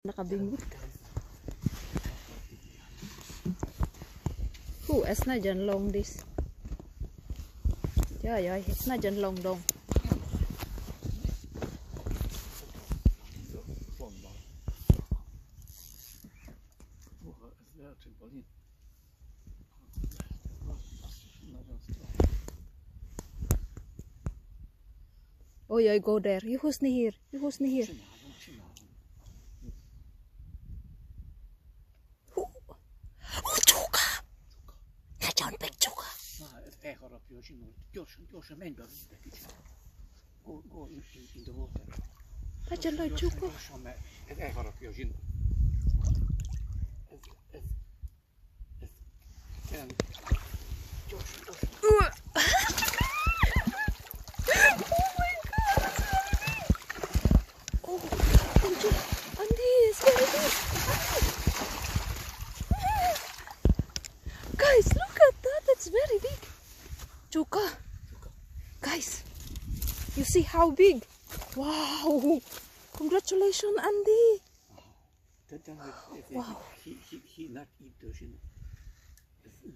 Nakabingwit. Es na dyan long this. Ja, es na dyan long dong. Oh ja, go there. You who's niet hier. You who's niet hier. Csuka! Nagyon big csuka! Na, ez elharapja a zsinót. Gyorsan, menj be a vízbe kicsit. Go in the water. Nagyon nagy csuka. Gyorsan, mert ez elharapja a zsinót. Ez kell. Gyorsan. Guys, look at that. It's very big. Csuka. Guys, you see how big? Wow. Congratulations, Andy. Wow. He not eat the zsinót.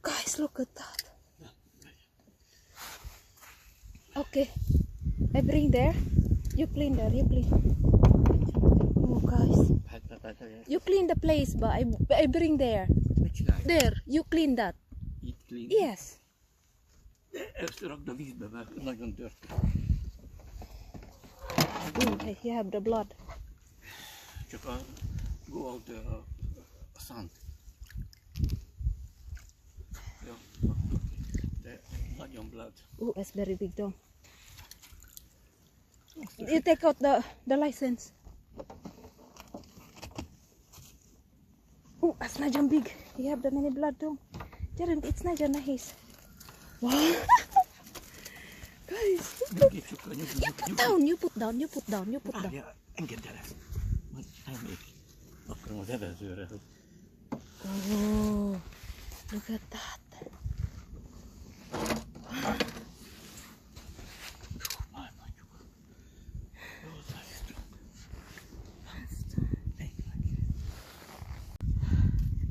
Guys, look at that. Okay. I bring there. You clean there. You clean. Oh, guys. You clean the place, but I bring there. There. You clean that. Itt clean? Yes. Először rakd a vízbe, mert nagyon dört. Okay, you have the blood. Csak go out a sun. Jó, de nagyon blood. Oh, it's very big though. You take out the license. Oh, it's not big. You have the many blood though. Jaren, it's not nice. Wow. Guys, you put down. Várja, engedd el ezt. Majd elmék. Akarom az evezőre, hogy... Oh, look at that.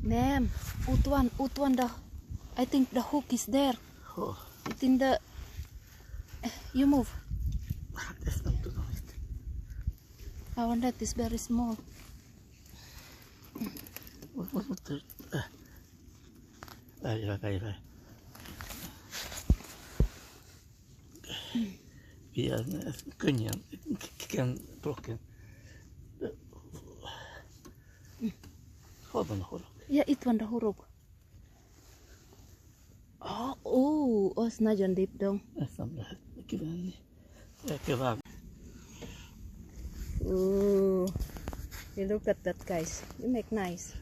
Ma'am, Utwan, I think the hook is there. Oh. It's in the... You move. Hát ezt nem tudom itt. I want that is very small. Várj. Ilyen, ez könnyen, can broken. Hol van a horog? Yeah, itt van the horog. Oh, az nagyon deep down. Ezt nem lehet kivenni. El kell vágni. Oh, you look at that, guys. You make nice.